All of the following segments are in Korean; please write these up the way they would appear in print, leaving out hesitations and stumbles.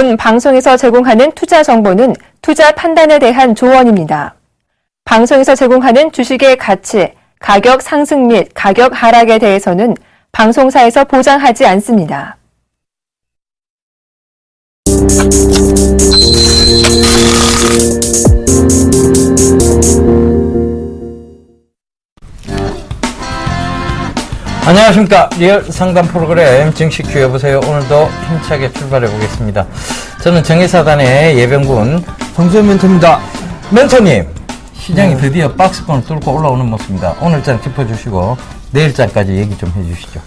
본 방송에서 제공하는 투자 정보는 투자 판단에 대한 조언입니다. 방송에서 제공하는 주식의 가치, 가격 상승 및 가격 하락에 대해서는 방송사에서 보장하지 않습니다. 안녕하십니까. 리얼 상담 프로그램 증시 큐여보세요. 오늘도 힘차게 출발해 보겠습니다. 저는 정의사단의 예병군 정재현 멘토입니다. 멘토님, 시장이 드디어 박스권을 뚫고 올라오는 모습입니다. 오늘장 짚어주시고 내일장까지 얘기 좀 해주시죠.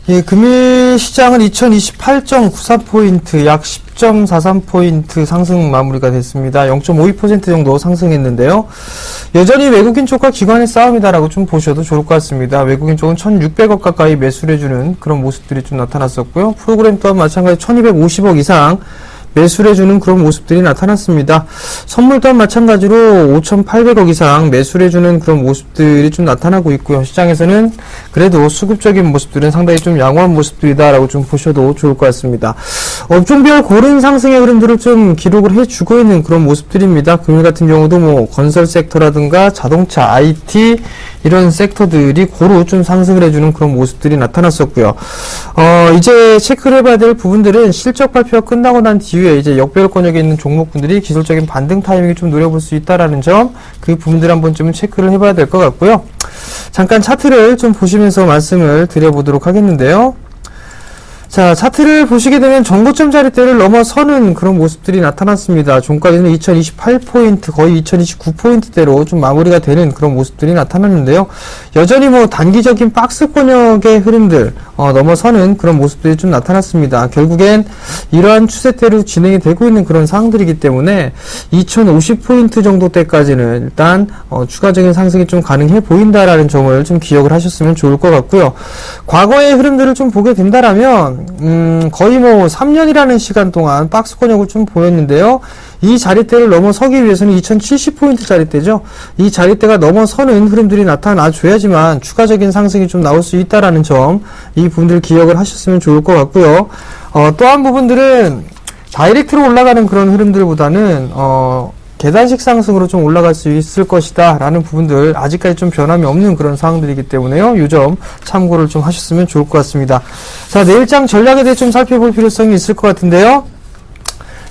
예, 금일 시장은 2028.94포인트, 약 10.43포인트 상승 마무리가 됐습니다. 0.52% 정도 상승했는데요. 여전히 외국인 쪽과 기관의 싸움이다라고 좀 보셔도 좋을 것 같습니다. 외국인 쪽은 1,600억 가까이 매수를 해주는 그런 모습들이 좀 나타났었고요. 프로그램 또한 마찬가지 1,250억 이상 매수를 해주는 그런 모습들이 나타났습니다. 선물 또한 마찬가지로 5,800억 이상 매수를 해주는 그런 모습들이 좀 나타나고 있고요. 시장에서는 그래도 수급적인 모습들은 상당히 좀 양호한 모습들이다라고 좀 보셔도 좋을 것 같습니다. 업종별 고른 상승의 흐름들을 좀 기록을 해주고 있는 그런 모습들입니다. 금일 같은 경우도 뭐 건설 섹터라든가 자동차, IT 이런 섹터들이 고루 좀 상승을 해주는 그런 모습들이 나타났었고요. 이제 체크를 해봐야 될 부분들은 실적 발표가 끝나고 난 뒤에 이제 역배열권역에 있는 종목군들이 기술적인 반등 타이밍을 좀 노려볼 수 있다라는 점, 그 부분들 한번 좀 체크를 해봐야 될 것 같고요. 잠깐 차트를 좀 보시면서 말씀을 드려보도록 하겠는데요. 자, 차트를 보시게 되면 전고점 자리대를 넘어서는 그런 모습들이 나타났습니다. 종가에는 2028포인트, 거의 2029포인트대로 좀 마무리가 되는 그런 모습들이 나타났는데요. 여전히 뭐 단기적인 박스권역의 흐름들, 넘어서는 그런 모습들이 좀 나타났습니다. 결국엔 이러한 추세대로 진행이 되고 있는 그런 상황들이기 때문에 2050포인트 정도 때까지는 일단, 추가적인 상승이 좀 가능해 보인다라는 점을 좀 기억을 하셨으면 좋을 것 같고요. 과거의 흐름들을 좀 보게 된다라면, 거의 뭐 3년이라는 시간 동안 박스권역을 좀 보였는데요. 이 자리대를 넘어서기 위해서는 2070포인트 자리대죠. 이 자리대가 넘어서는 흐름들이 나타나줘야지만 추가적인 상승이 좀 나올 수 있다라는 점, 이 부분들 기억을 하셨으면 좋을 것 같고요. 또 한 부분들은 다이렉트로 올라가는 그런 흐름들보다는 계단식 상승으로 좀 올라갈 수 있을 것이다 라는 부분들, 아직까지 좀 변함이 없는 그런 상황들이기 때문에요. 이 점 참고를 좀 하셨으면 좋을 것 같습니다. 자, 내일장 전략에 대해 좀 살펴볼 필요성이 있을 것 같은데요.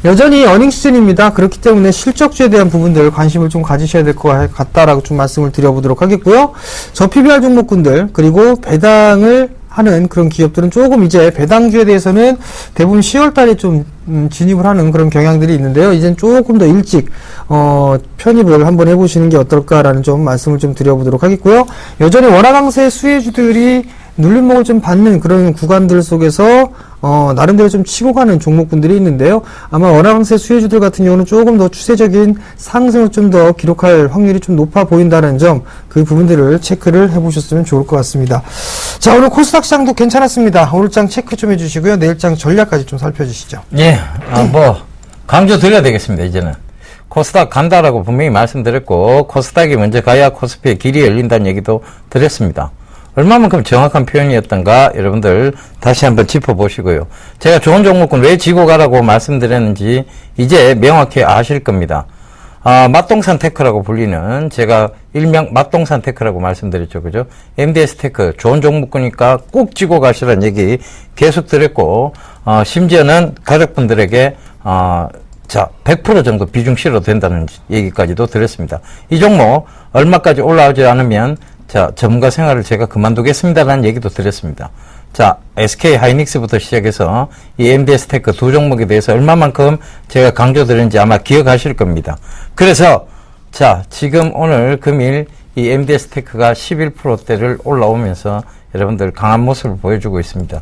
여전히 어닝 시즌입니다. 그렇기 때문에 실적주에 대한 부분들 관심을 좀 가지셔야 될 것 같다라고 좀 말씀을 드려보도록 하겠고요. 저PBR 종목군들, 그리고 배당을 하는 그런 기업들은 조금 이제 배당주에 대해서는 대부분 10월 달에 좀 진입을 하는 그런 경향들이 있는데요. 이젠 조금 더 일찍 편입을 한번 해보시는 게 어떨까라는 좀 말씀을 좀 드려보도록 하겠고요. 여전히 원화 강세 수혜주들이 눌림목을 좀 받는 그런 구간들 속에서 나름대로 좀 치고 가는 종목군들이 있는데요. 아마 원화 강세 수혜주들 같은 경우는 조금 더 추세적인 상승을 좀 더 기록할 확률이 좀 높아 보인다는 점, 그 부분들을 체크를 해보셨으면 좋을 것 같습니다. 자, 오늘 코스닥 시장도 괜찮았습니다. 오늘장 체크 좀 해주시고요. 내일장 전략까지 좀 살펴주시죠. 예, 강조 드려야 되겠습니다. 이제는 코스닥 간다라고 분명히 말씀드렸고, 코스닥이 먼저 가야 코스피의 길이 열린다는 얘기도 드렸습니다. 얼마만큼 정확한 표현이었던가 여러분들 다시 한번 짚어보시고요. 제가 좋은 종목군 왜 지고 가라고 말씀드렸는지 이제 명확히 아실 겁니다. 맛동산 테크라고 불리는, 제가 일명 맛동산 테크라고 말씀드렸죠. 그죠? MDS 테크 좋은 종목군이니까 꼭 지고 가시라는 얘기 계속 드렸고, 심지어는 가족분들에게 100% 정도 비중 실어도 된다는 얘기까지도 드렸습니다. 이 종목 얼마까지 올라오지 않으면 전문가 생활을 제가 그만두겠습니다라는 얘기도 드렸습니다. 자, SK 하이닉스부터 시작해서 이 MDS 테크 두 종목에 대해서 얼마만큼 제가 강조드렸는지 아마 기억하실 겁니다. 그래서 지금 오늘 금일 이 MDS 테크가 11%대를 올라오면서 여러분들 강한 모습을 보여주고 있습니다.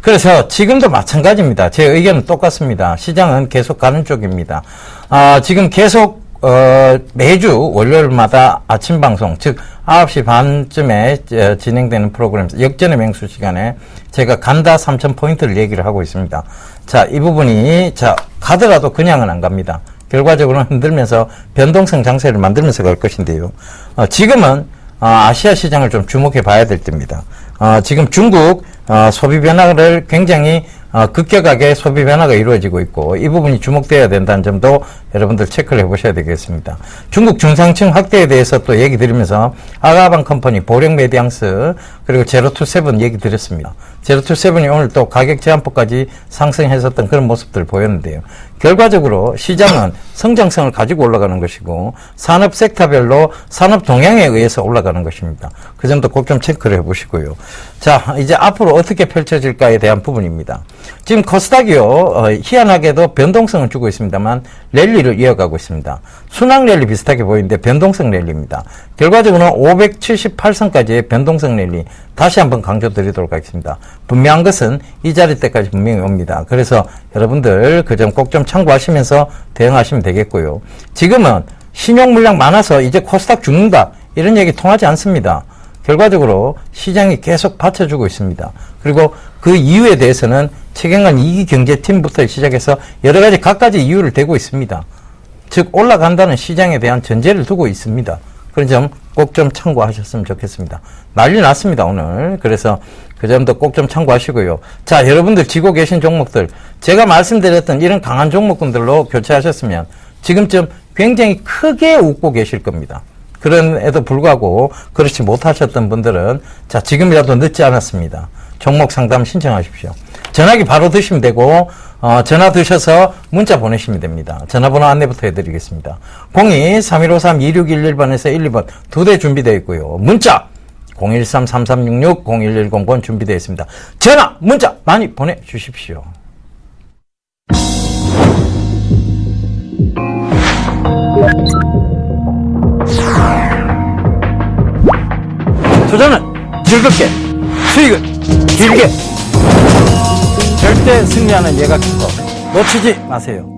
그래서 지금도 마찬가지입니다. 제 의견은 똑같습니다. 시장은 계속 가는 쪽입니다. 지금 계속 매주 월요일마다 아침 방송, 즉 9시 반쯤에 진행되는 프로그램 역전의 맹수 시간에 제가 간다 3,000포인트를 얘기를 하고 있습니다. 자, 이 부분이 가더라도 그냥은 안 갑니다. 결과적으로는 흔들면서 변동성 장세를 만들면서 갈 것인데요. 지금은 아시아 시장을 좀 주목해 봐야 될 때입니다. 지금 중국 소비 변화를 굉장히 급격하게 소비 변화가 이루어지고 있고 이 부분이 주목되어야 된다는 점도 여러분들 체크를 해보셔야 되겠습니다. 중국 중상층 확대에 대해서 또 얘기 드리면서 아가방 컴퍼니, 보령 메디앙스 그리고 제로투세븐 얘기 드렸습니다. 제로투세븐이 오늘 또 가격 제한폭까지 상승했었던 그런 모습들 보였는데요. 결과적으로 시장은 성장성을 가지고 올라가는 것이고 산업 섹터별로 산업 동향에 의해서 올라가는 것입니다. 그 점도 꼭 좀 체크를 해보시고요. 자, 이제 앞으로 어떻게 펼쳐질까에 대한 부분입니다. 지금 코스닥이요, 희한하게도 변동성을 주고 있습니다만 랠리를 이어가고 있습니다. 순항 랠리 비슷하게 보이는데 변동성 랠리입니다. 결과적으로는 578선까지의 변동성 랠리 다시 한번 강조드리도록 하겠습니다. 분명한 것은 이 자리 때까지 분명히 옵니다. 그래서 여러분들 그 점 꼭 좀 참고하시면서 대응하시면 되겠고요. 지금은 신용 물량 많아서 이제 코스닥 죽는다 이런 얘기 통하지 않습니다. 결과적으로 시장이 계속 받쳐주고 있습니다. 그리고 그 이유에 대해서는 최경환 이기경제팀부터 시작해서 여러 가지 각가지 이유를 대고 있습니다. 즉 올라간다는 시장에 대한 전제를 두고 있습니다. 그런 점 꼭 좀 참고하셨으면 좋겠습니다. 난리 났습니다, 오늘. 그래서 그 점도 꼭 좀 참고하시고요. 자, 여러분들 쥐고 계신 종목들, 제가 말씀드렸던 이런 강한 종목군들로 교체하셨으면 지금쯤 굉장히 크게 웃고 계실 겁니다. 그럼에도 불구하고 그렇지 못하셨던 분들은 자, 지금이라도 늦지 않았습니다. 종목 상담 신청하십시오. 전화기 바로 드시면 되고 전화 드셔서 문자 보내시면 됩니다. 전화번호 안내부터 해드리겠습니다. 02-3153-2611번에서 12번 2대 준비되어 있고요. 문자 013-3366-0110번 준비되어 있습니다. 전화, 문자 많이 보내주십시오. 투자는 즐겁게, 수익은 길게. 절대 승리하는 예각기법 놓치지 마세요.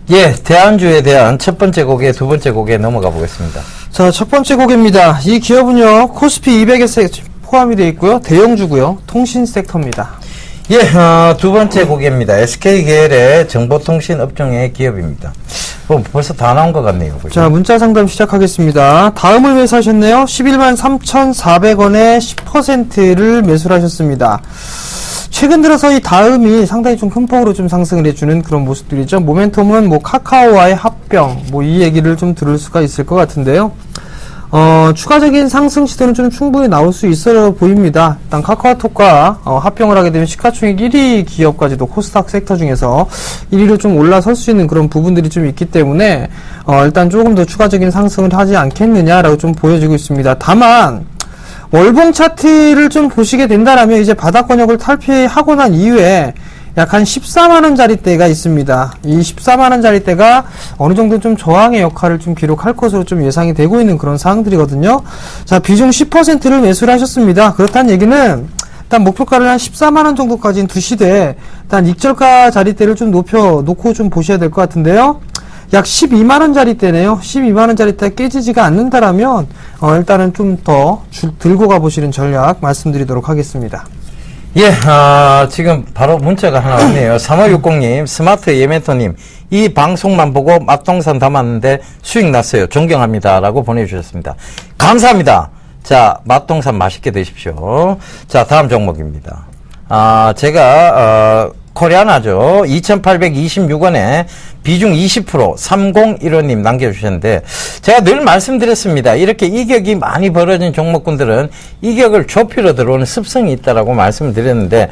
예, 대안주에 대한 첫 번째 곡에 두 번째 곡에 넘어가 보겠습니다. 자, 첫 번째 곡입니다. 이 기업은요, 코스피 200에 포함이 되어 있고요. 대형주고요. 통신 섹터입니다. 예, 두 번째 곡입니다. SK계열의 정보통신 업종의 기업입니다. 벌써 다 나온 것 같네요. 그죠? 자, 문자 상담 시작하겠습니다. 다음을 매수하셨네요. 11만 3,400원에 10%를 매수를 하셨습니다. 최근 들어서 이 다음이 상당히 좀 큰 폭으로 좀 상승을 해주는 그런 모습들이죠. 모멘텀은 뭐 카카오와의 합병, 뭐 이 얘기를 좀 들을 수가 있을 것 같은데요. 추가적인 상승 시도는 좀 충분히 나올 수 있어 보입니다. 일단 카카오톡과 합병을 하게 되면 시가총액 1위 기업까지도 코스닥 섹터 중에서 1위로 좀 올라설 수 있는 그런 부분들이 좀 있기 때문에 일단 조금 더 추가적인 상승을 하지 않겠느냐라고 좀 보여지고 있습니다. 다만 월봉 차트를 좀 보시게 된다라면 이제 바닥권역을 탈피하고 난 이후에 약 한 14만원짜리대가 있습니다. 이 14만원짜리대가 어느 정도 좀 저항의 역할을 좀 기록할 것으로 좀 예상이 되고 있는 그런 사항들이거든요. 자, 비중 10%를 매수를 하셨습니다. 그렇다는 얘기는 일단 목표가를 한 14만원 정도까지는 두시되 일단 익절가 자리대를 좀 놓고 좀 보셔야 될 것 같은데요. 약 12만원짜리대네요. 12만원짜리대 깨지지가 않는다라면 일단은 좀 더 들고 가보시는 전략 말씀드리도록 하겠습니다. 예, 지금 바로 문자가 하나 왔네요. 3560님, 스마트 예멘토님, 이 방송만 보고 맛동산 담았는데 수익 났어요. 존경합니다. 라고 보내주셨습니다. 감사합니다. 자, 맛동산 맛있게 드십시오. 자, 다음 종목입니다. 제가, 코리아나죠. 2,826원에 비중 20% 3015님 남겨주셨는데 제가 늘 말씀드렸습니다. 이렇게 이격이 많이 벌어진 종목군들은 이격을 좁히러 들어오는 습성이 있다라고 말씀을 드렸는데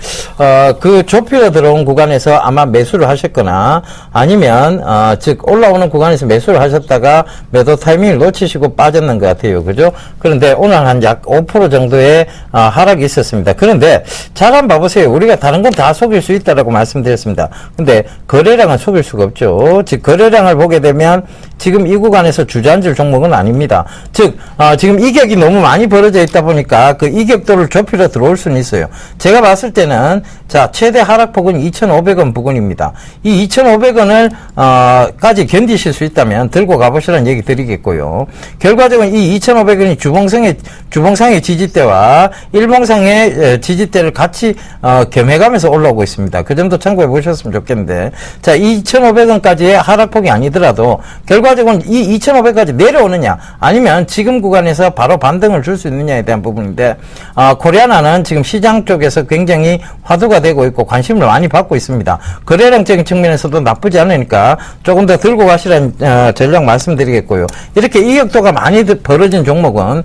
그 좁히러 들어온 구간에서 아마 매수를 하셨거나 아니면 즉 올라오는 구간에서 매수를 하셨다가 매도 타이밍을 놓치시고 빠졌는 것 같아요. 그죠? 그런데 오늘 한 약 5% 정도의 하락이 있었습니다. 그런데 잘 한번 봐보세요. 우리가 다른 건 다 속일 수 있다라고 말씀드렸습니다. 근데 거래량은 속일 수가 없죠. 즉 거래량을 보게 되면 지금 이 구간에서 주저앉을 종목은 아닙니다. 즉 지금 이격이 너무 많이 벌어져 있다 보니까 그 이격도를 좁히러 들어올 수는 있어요. 제가 봤을 때는 자, 최대 하락폭은 2,500원 부근입니다. 이 2,500원을 까지 견디실 수 있다면 들고 가보시라는 얘기 드리겠고요. 결과적으로 이 2,500원이 주봉상의 지지대와 일봉상의 지지대를 같이 겸해가면서 올라오고 있습니다. 그 점도 참고해 보셨으면 좋겠는데, 자, 2,500원까지의 하락폭이 아니더라도 결과적으로 이 2,500까지 내려오느냐 아니면 지금 구간에서 바로 반등을 줄 수 있느냐에 대한 부분인데, 코리아나는 지금 시장 쪽에서 굉장히 화두가 되고 있고 관심을 많이 받고 있습니다. 거래량적인 측면에서도 나쁘지 않으니까 조금 더 들고 가시라는 전략 말씀드리겠고요. 이렇게 이격도가 많이 벌어진 종목은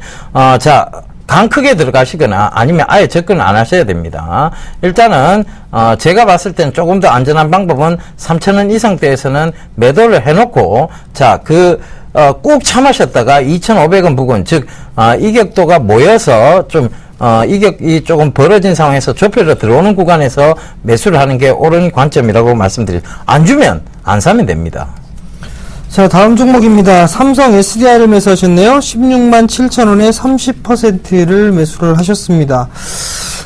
자, 강 크게 들어가시거나 아니면 아예 접근을 안 하셔야 됩니다. 일단은 제가 봤을 때는 조금 더 안전한 방법은 3,000원 이상대에서는 매도를 해놓고, 자, 꾹 참으셨다가 2,500원 부근, 즉 이격도가 모여서 좀 이격이 조금 벌어진 상황에서 좁혀져 들어오는 구간에서 매수를 하는 게 옳은 관점이라고 말씀드립니다. 안 주면 안 사면 됩니다. 자, 다음 종목입니다. 삼성 SDI를 매수하셨네요. 16만 7천원에 30%를 매수를 하셨습니다.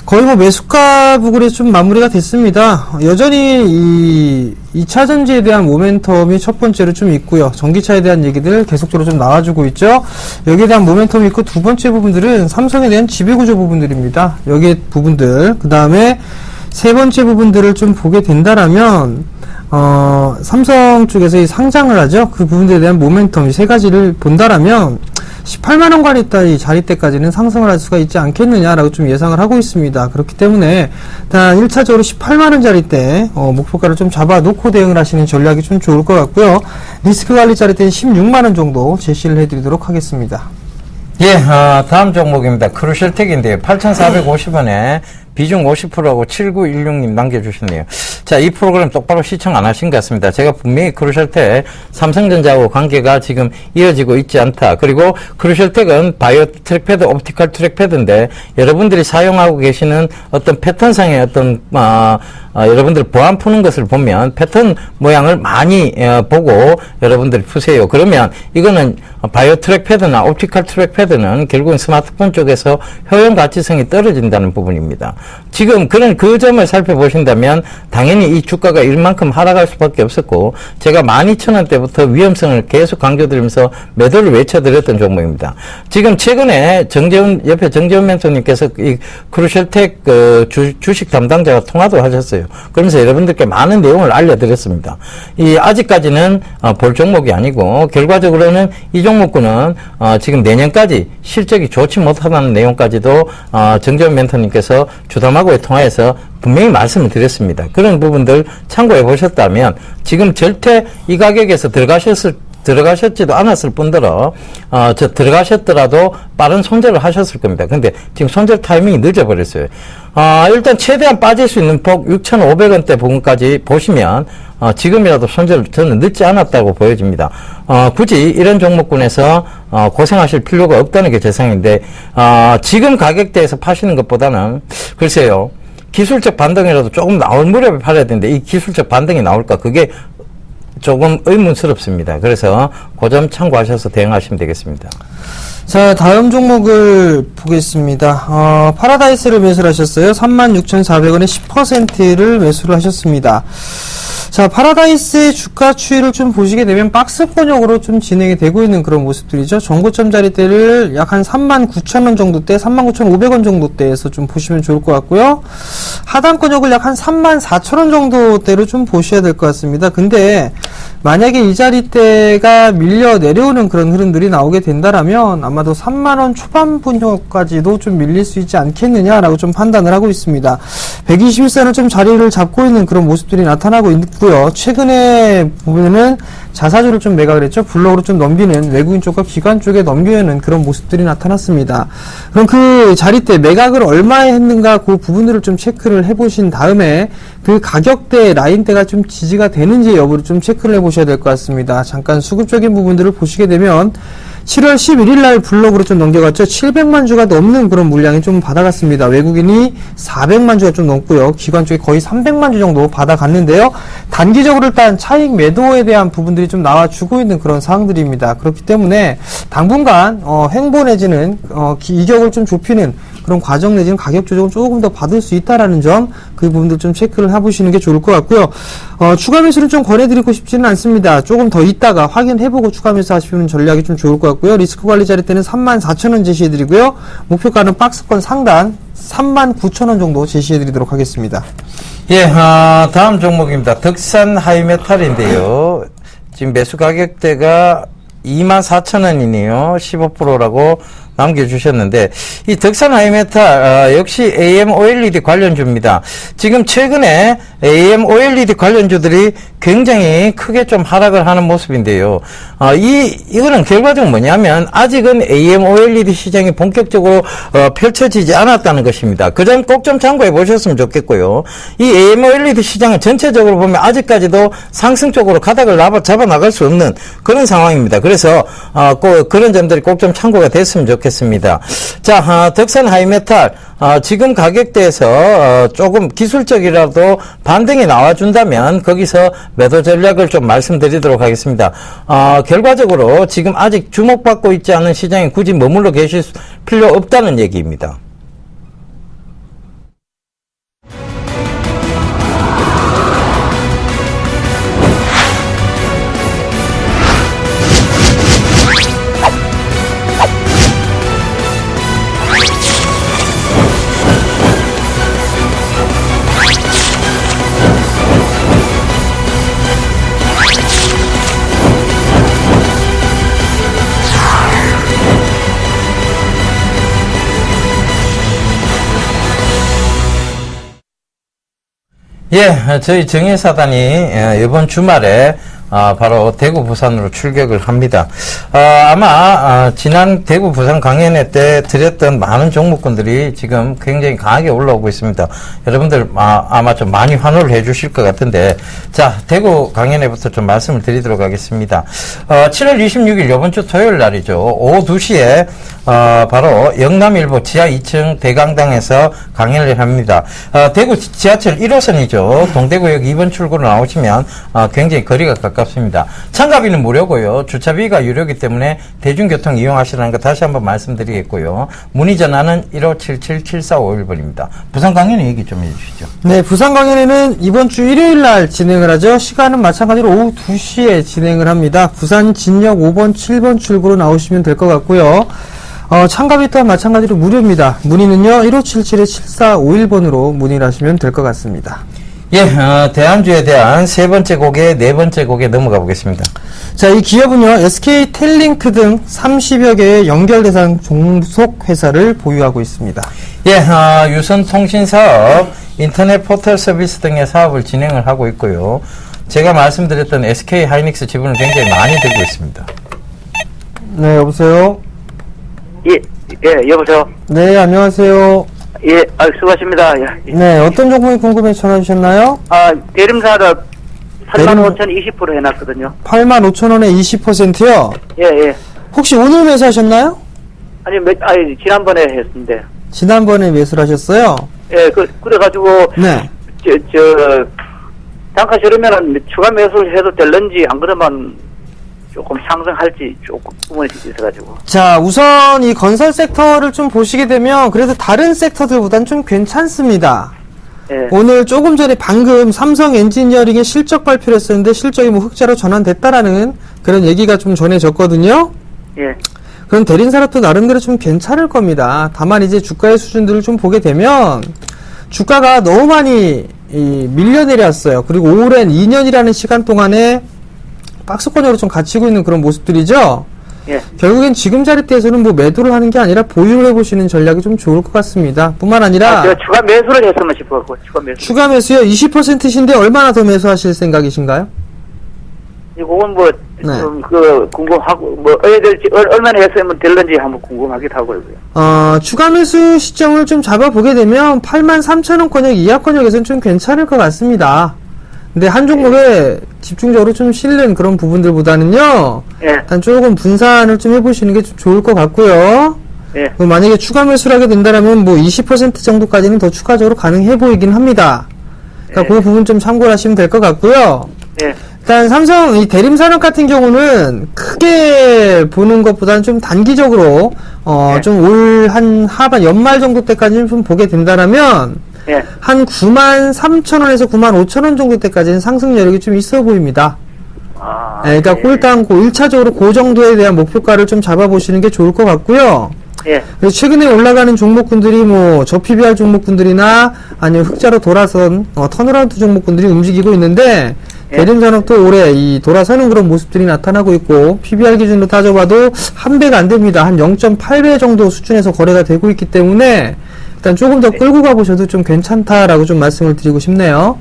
거의 뭐 매수가 부근에 좀 마무리가 됐습니다. 여전히 이 2차 전지에 대한 모멘텀이 첫 번째로 좀 있고요. 전기차에 대한 얘기들 계속적으로 좀 나와주고 있죠. 여기에 대한 모멘텀이 있고, 두 번째 부분들은 삼성에 대한 지배구조 부분들입니다. 여기에 부분들, 그 다음에 세 번째 부분들을 좀 보게 된다라면 삼성 쪽에서 이 상장을 하죠. 그 부분들에 대한 모멘텀, 이 세 가지를 본다라면 18만원가리 이 자리대까지는 상승을 할 수가 있지 않겠느냐라고 좀 예상을 하고 있습니다. 그렇기 때문에 일단 1차적으로 18만원 자리대 목표가를 좀 잡아놓고 대응을 하시는 전략이 좀 좋을 것 같고요. 리스크 관리 자리대는 16만원 정도 제시를 해드리도록 하겠습니다. 예, 다음 종목입니다. 크루셜텍인데요. 8,450원에 비중 50%하고 7916님 남겨주셨네요. 자, 이 프로그램 똑바로 시청 안 하신 것 같습니다. 제가 분명히 크루셜텍 삼성전자하고 관계가 지금 이어지고 있지 않다. 그리고 크루셜텍은 바이오 트랙패드, 옵티컬 트랙패드인데 여러분들이 사용하고 계시는 어떤 패턴상의 어떤 여러분들 보안 푸는 것을 보면 패턴 모양을 많이 보고 여러분들이 푸세요. 그러면 이거는 바이오 트랙패드나 옵티컬 트랙패드는 결국은 스마트폰 쪽에서 효용 가치성이 떨어진다는 부분입니다. 지금 그 점을 살펴보신다면 당연히 이 주가가 이만큼 하락할 수밖에 없었고, 제가 12,000원대부터 위험성을 계속 강조드리면서 매도를 외쳐드렸던 종목입니다. 지금 최근에 옆에 정재훈 멘토님께서 이 크루셜텍 주식 담당자가 통화도 하셨어요. 그러면서 여러분들께 많은 내용을 알려드렸습니다. 아직까지는 볼 종목이 아니고, 결과적으로는 이 종목군은 지금 내년까지 실적이 좋지 못하다는 내용까지도 정재훈 멘토님께서 주담하고의 통화에서 분명히 말씀을 드렸습니다. 그런 부분들 참고해 보셨다면 지금 절대 이 가격에서 들어가셨지도 않았을 뿐더러 들어가셨더라도 빠른 손절을 하셨을 겁니다. 근데 지금 손절 타이밍이 늦어버렸어요. 일단 최대한 빠질 수 있는 폭 6,500원대 부분까지 보시면 지금이라도 손절 저는 늦지 않았다고 보여집니다. 굳이 이런 종목군에서 고생하실 필요가 없다는 게 제 생각인데, 지금 가격대에서 파시는 것보다는 글쎄요, 기술적 반등이라도 조금 나올 무렵에 팔아야 되는데 이 기술적 반등이 나올까, 그게 조금 의문스럽습니다. 그래서 그 점 참고하셔서 대응하시면 되겠습니다. 자, 다음 종목을 보겠습니다. 파라다이스를 매수를 하셨어요. 36,400원에 10%를 매수를 하셨습니다. 자, 파라다이스의 주가 추이를 좀 보시게 되면 박스권역으로 좀 진행이 되고 있는 그런 모습들이죠. 정고점 자리대를 약 한 39,000원 정도대, 39,500원 정도대에서 좀 보시면 좋을 것 같고요. 하단권역을 약 한 34,000원 정도대로 좀 보셔야 될 것 같습니다. 근데 만약에 이 자리대가 밀려 내려오는 그런 흐름들이 나오게 된다라면 아마도 3만원 초반분역까지도 좀 밀릴 수 있지 않겠느냐라고 좀 판단을 하고 있습니다. 121선을 좀 자리를 잡고 있는 그런 모습들이 나타나고 있고요. 최근에 보면은 자사주를 좀 매각을 했죠. 블록으로 좀 넘기는, 외국인 쪽과 기관 쪽에 넘기는 그런 모습들이 나타났습니다. 그럼 그 자리대 매각을 얼마에 했는가 그 부분들을 좀 체크를 해보신 다음에 그 가격대 라인대가 좀 지지가 되는지 여부를 좀 체크를 해보셔야 될 것 같습니다. 잠깐 수급적인 부분들을 보시게 되면 7월 11일 날 블록으로 좀 넘겨갔죠. 700만 주가 넘는 그런 물량이 좀 받아갔습니다. 외국인이 400만 주가 좀 넘고요. 기관 쪽에 거의 300만 주 정도 받아갔는데요. 단기적으로 일단 차익 매도에 대한 부분들이 좀 나와주고 있는 그런 상황들입니다. 그렇기 때문에 당분간 횡보 내지는 이격을 좀 좁히는 그런 과정 내지는 가격 조정을 조금 더 받을 수 있다라는 점, 그 부분들 좀 체크를 해보시는 게 좋을 것 같고요. 추가 매수를 좀 권해드리고 싶지는 않습니다. 조금 더 있다가 확인해보고 추가 매수 하시는 전략이 좀 좋을 것 같고요. 리스크 관리 자리 때는 34,000원 제시해드리고요. 목표가는 박스권 상단 39,000원 정도 제시해드리도록 하겠습니다. 예, 다음 종목입니다. 덕산 하이메탈인데요. 지금 매수 가격대가 24,000원이네요. 15%라고 남겨주셨는데, 이 덕산 하이메탈, 역시 AM OLED 관련주입니다. 지금 최근에 AM OLED 관련주들이 굉장히 크게 좀 하락을 하는 모습인데요. 이거는 결과적으로 뭐냐면, 아직은 AM OLED 시장이 본격적으로, 펼쳐지지 않았다는 것입니다. 그 점 꼭 좀 참고해 보셨으면 좋겠고요. 이 AM OLED 시장은 전체적으로 보면 아직까지도 상승 쪽으로 가닥을 잡아 나갈 수 없는 그런 상황입니다. 그래서, 꼭 그런 점들이 꼭 좀 참고가 됐으면 좋겠습니다. 자, 덕산 하이메탈, 지금 가격대에서 조금 기술적이라도 반등이 나와준다면 거기서 매도 전략을 좀 말씀드리도록 하겠습니다. 결과적으로 지금 아직 주목받고 있지 않은 시장에 굳이 머물러 계실 필요 없다는 얘기입니다. 예, 저희 정예사단이 이번 주말에 바로 대구 부산으로 출격을 합니다. 아마 지난 대구 부산 강연회 때 드렸던 많은 종목군들이 지금 굉장히 강하게 올라오고 있습니다. 여러분들 아마 좀 많이 환호를 해주실 것 같은데, 자, 대구 강연회부터 좀 말씀을 드리도록 하겠습니다. 7월 26일 이번 주 토요일 날이죠. 오후 2시에 바로 영남일보 지하 2층 대강당에서 강연을 합니다. 대구 지하철 1호선이죠. 동대구역 2번 출구로 나오시면 굉장히 거리가 가깝습니다. 참가비는 무료고요. 주차비가 유료이기 때문에 대중교통 이용하시라는 거 다시 한번 말씀드리겠고요. 문의 전화는 1577-7451번입니다. 부산 강연회 얘기 좀 해주시죠. 네, 부산 강연회는 이번 주 일요일 날 진행을 하죠. 시간은 마찬가지로 오후 2시에 진행을 합니다. 부산 진역 5번, 7번 출구로 나오시면 될 것 같고요. 참가비 또한 마찬가지로 무료입니다. 문의는요, 1577-7451번으로 문의를 하시면 될 것 같습니다. 예, 대안주에 대한 세 번째 곡에 네 번째 곡에 넘어가 보겠습니다. 자, 이 기업은요, SK텔링크 등 30여 개의 연결 대상 종속 회사를 보유하고 있습니다. 예, 유선 통신 사업, 인터넷 포털 서비스 등의 사업을 진행을 하고 있고요. 제가 말씀드렸던 SK 하이닉스 지분을 굉장히 많이 들고 있습니다. 네, 여보세요? 여보세요? 네, 안녕하세요. 예, 수고하십니다. 네, 어떤 종목이 궁금해서 전화 주셨나요? 대림사를 85,000 20% 해놨거든요. 85,000원에 20%요? 예. 혹시 오늘 매수하셨나요? 아니, 지난번에 했는데. 지난번에 매수를 하셨어요? 예, 그래가지고, 네. 단가 저러면은 추가 매수를 해도 될런지, 안 그러면 조금 상승할지 조금 부분이 있어가지고. 자, 우선 이 건설 섹터를 좀 보시게 되면 그래도 다른 섹터들보단 좀 괜찮습니다. 예. 오늘 조금 전에 방금 삼성 엔지니어링의 실적 발표를 했었는데 실적이 뭐 흑자로 전환됐다라는 그런 얘기가 좀 전해졌거든요. 예. 그럼 대림산업도 나름대로 좀 괜찮을 겁니다. 다만 이제 주가의 수준들을 좀 보게 되면 주가가 너무 많이 밀려 내렸어요. 그리고 오랜 2년이라는 시간 동안에 박스권으로 좀 갇히고 있는 그런 모습들이죠. 예. 결국엔 지금 자리대에서는 뭐 매도를 하는 게 아니라 보유를 해보시는 전략이 좀 좋을 것 같습니다. 뿐만 아니라 제가 추가 매수를 했으면 싶어갖고 추가 매수요. 20%신데 얼마나 더 매수하실 생각이신가요? 이건 뭐 네. 좀 궁금하고 뭐 해야 될지 얼마나 했으면 될런지 한번 궁금하기도 하고요. 추가 매수 시점을 좀 잡아보게 되면 83,000원권역 이하권역에서는 좀 괜찮을 것 같습니다. 근데 한 종목에 집중적으로 좀 실는 그런 부분들보다는요, 예. 일단 조금 분산을 좀 해보시는 게 좀 좋을 것 같고요. 예. 만약에 추가 매수를 하게 된다면 뭐 20% 정도까지는 더 추가적으로 가능해 보이긴 합니다. 그러니까 예. 그 부분 좀 참고를 하시면 될 것 같고요. 예. 일단 삼성 이 대림산업 같은 경우는 크게 보는 것보다는 좀 단기적으로 네. 좀 올 한 하반 연말 정도 때까지는 좀 보게 된다라면 예. 한 93,000원에서 95,000원 정도 때까지는 상승 여력이 좀 있어 보입니다. 아, 네, 그러니까 일단 1차적으로 그 정도에 대한 목표가를 좀 잡아보시는 게 좋을 것 같고요. 예. 그래서 최근에 올라가는 종목군들이 뭐 저PBR 종목군들이나 아니면 흑자로 돌아선 턴어라운드 종목군들이 움직이고 있는데 예. 대림산업도 올해 이 돌아서는 그런 모습들이 나타나고 있고 PBR 기준으로 따져봐도 한 배가 안 됩니다. 한 0.8배 정도 수준에서 거래가 되고 있기 때문에 일단 조금 더 끌고 가보셔도 좀 괜찮다라고 좀 말씀을 드리고 싶네요.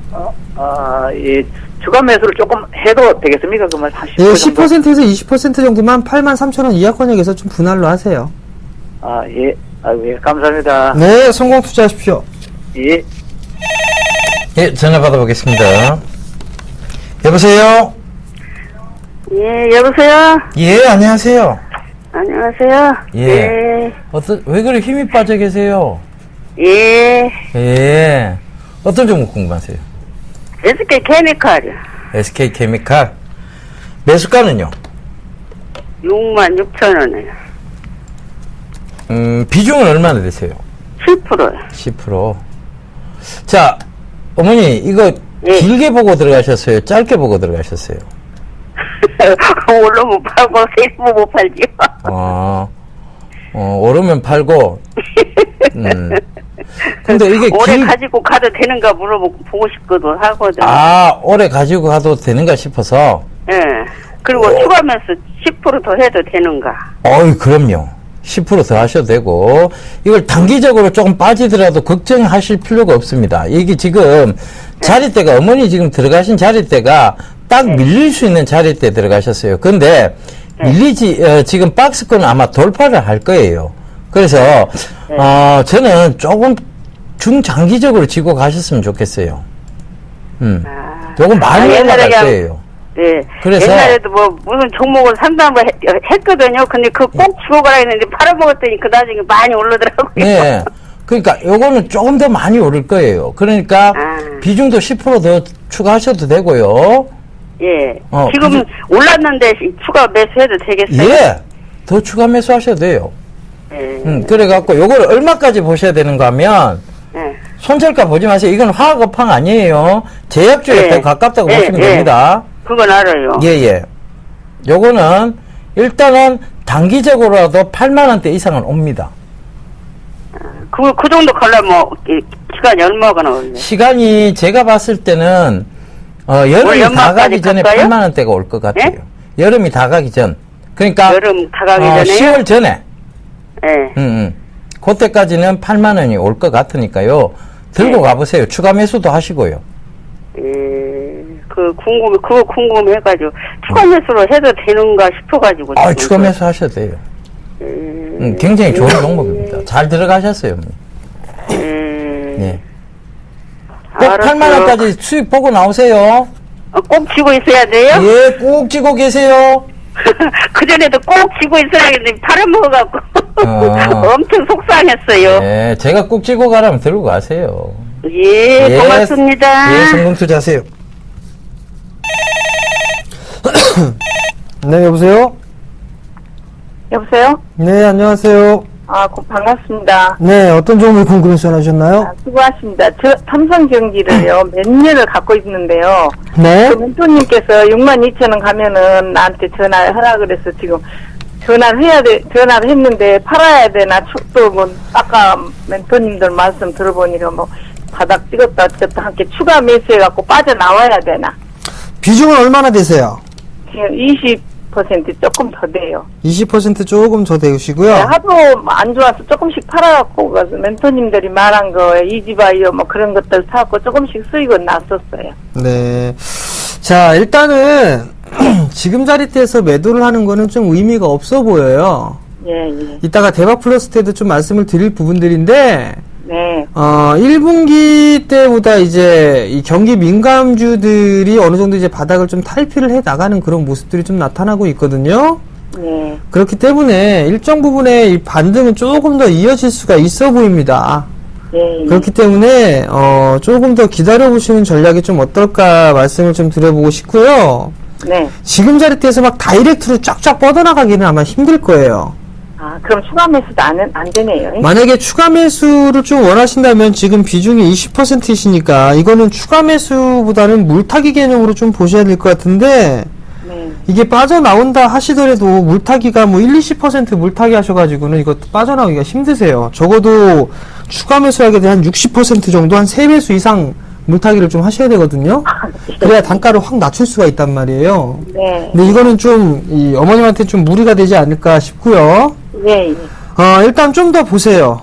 이 주간 매수를 조금 해도 되겠습니까? 그러면 한 10% 예, 정도? 10%에서 20% 정도만 83,000원 이하권역에서 좀 분할로 하세요. 아, 예. 예, 감사합니다. 네, 성공 투자하십시오. 예. 예, 전화 받아보겠습니다. 여보세요? 예, 여보세요? 예, 안녕하세요. 안녕하세요? 예. 왜 그래 힘이 빠져 계세요? 예. 예. 어떤 종목 궁금하세요? SK 케미칼이요. SK 케미칼. 매수가는요? 66,000원이요. 비중은 얼마나 되세요? 7%요. 10%. 자, 어머니, 이거 예. 길게 보고 들어가셨어요? 짧게 보고 들어가셨어요? 올라 못 팔고, 세이브 못 팔지요. 오르면 팔고, 근데 이게 오래 가지고 가도 되는가 물어보고 싶기도 하거든. 오래 가지고 가도 되는가 싶어서. 예. 그리고 추가하면서 10% 더 해도 되는가. 그럼요. 10% 더 하셔도 되고, 이걸 단기적으로 조금 빠지더라도 걱정하실 필요가 없습니다. 이게 지금 자리대가, 어머니 지금 들어가신 자리대가 딱 밀릴 수 있는 자리대 들어가셨어요. 근데 지금 박스권은 아마 돌파를 할 거예요. 그래서, 저는 조금 중장기적으로 지고 가셨으면 좋겠어요. 요건 많이 올라갈 거예요. 네. 그래서 옛날에도 뭐 무슨 종목을 상담을 했거든요. 근데 그 꼭 지고 가라 했는데 팔아먹었더니 그 나중에 많이 오르더라고요. 네. 그러니까 요거는 조금 더 많이 오를 거예요. 그러니까 비중도 10% 더 추가하셔도 되고요. 예. 지금 올랐는데 추가 매수해도 되겠어요? 예. 더 추가 매수하셔도 돼요. 예. 그래갖고 요거를 얼마까지 보셔야 되는가 하면 예. 손절가 보지 마세요. 이건 화학업황 아니에요. 제약주에 더 가깝다고 보시면 됩니다. 그건 알아요. 예. 요거는 일단은 단기적으로라도 8만원대 이상은 옵니다. 그 정도 가려면 시간이 얼마가 나올래? 시간이 제가 봤을 때는 여름이 다 가기 전에 갈까요? 8만원대가 올 것 같아요. 예? 여름이 다 가기 전. 그러니까 여름 다 가기 전에요? 10월 전에. 예. 그때까지는 8만원이 올 것 같으니까요. 들고 가보세요. 추가 매수도 하시고요. 그거 궁금해가지고, 추가 매수로 해도 되는가 싶어가지고. 추가 매수 하셔도 돼요. 굉장히 좋은 종목입니다. 잘 들어가셨어요. 네. 꼭 알았어요. 8만원까지 수익 보고 나오세요. 꼭 쥐고 있어야 돼요? 예, 꼭 쥐고 계세요. 그전에도 꼭 쥐고 있어야겠는데, 팔아먹어갖고. 엄청 속상했어요. 네, 제가 꼭 쥐고 가라면 들고 가세요. 예, 고맙습니다. 예, 성공 투자하세요. 네, 여보세요? 여보세요? 네, 안녕하세요. 반갑습니다. 네, 어떤 종목을 궁금해서 전화주셨나요? 수고하십니다. 저 삼성전기를요, 몇 년을 갖고 있는데요. 네. 그 멘토님께서 62,000원 가면은 나한테 전화하라 그래서 지금 전화를 했는데 팔아야 되나, 또 뭐, 아까 멘토님들 말씀 들어보니까 뭐, 바닥 찍었다 함께 추가 매수해갖고 빠져나와야 되나. 비중은 얼마나 되세요? 지금 20% 조금 더 돼요. 20% 조금 더 되시고요. 네, 하도 안 좋아서 조금씩 팔아갖고, 가서 멘토님들이 말한 거, 이지바이오 뭐 그런 것들 사갖고 조금씩 수익은 났었어요. 네. 자, 일단은, 지금 자리대에서 매도를 하는 거는 좀 의미가 없어 보여요. 예. 이따가 대박 플러스 때도 좀 말씀을 드릴 부분들인데, 네. 1분기 때보다 이제 이 경기 민감주들이 어느 정도 이제 바닥을 좀 탈피를 해 나가는 그런 모습들이 좀 나타나고 있거든요. 네. 그렇기 때문에 일정 부분의 이 반등은 조금 더 이어질 수가 있어 보입니다. 예. 그렇기 때문에 조금 더 기다려보시는 전략이 좀 어떨까 말씀을 좀 드려보고 싶고요. 네. 지금 자리대에서 막 다이렉트로 쫙쫙 뻗어나가기는 아마 힘들 거예요. 아, 그럼 추가 매수도 안 되네요. 만약에 추가 매수를 좀 원하신다면 지금 비중이 20%이시니까 이거는 추가 매수보다는 물타기 개념으로 좀 보셔야 될 것 같은데 네. 이게 빠져나온다 하시더라도 물타기가 뭐 20% 물타기 하셔가지고는 이것도 빠져나오기가 힘드세요. 적어도 추가 매수하게 된 한 60% 정도 한 3매수 이상 물타기를 좀 하셔야 되거든요. 그래야 단가를 확 낮출 수가 있단 말이에요. 네. 근데 이거는 좀 이 어머님한테 좀 무리가 되지 않을까 싶고요. 예. 일단 좀 더 보세요.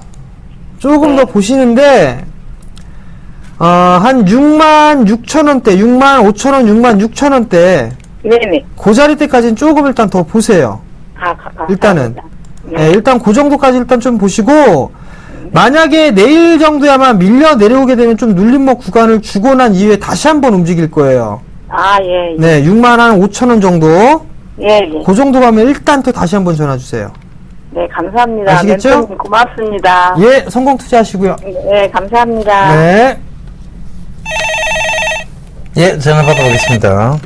조금 더 보시는데, 한 66,000원대, 65,000원, 66,000원대, 네네. 그 자리 때까지는 조금 일단 더 보세요. 일단은. 네, 일단 그 정도까지 일단 좀 보시고, 만약에 내일 정도야만 밀려 내려오게 되면 좀 눌림목 구간을 주고 난 이후에 다시 한번 움직일 거예요. 아, 예. 네, 65,000원 정도. 예. 그 정도 가면 일단 또 다시 한번 전화 주세요. 네, 감사합니다. 아시겠죠? 멘토님 고맙습니다. 예, 성공 투자하시고요. 네, 감사합니다. 네. 예, 전화 받아보겠습니다.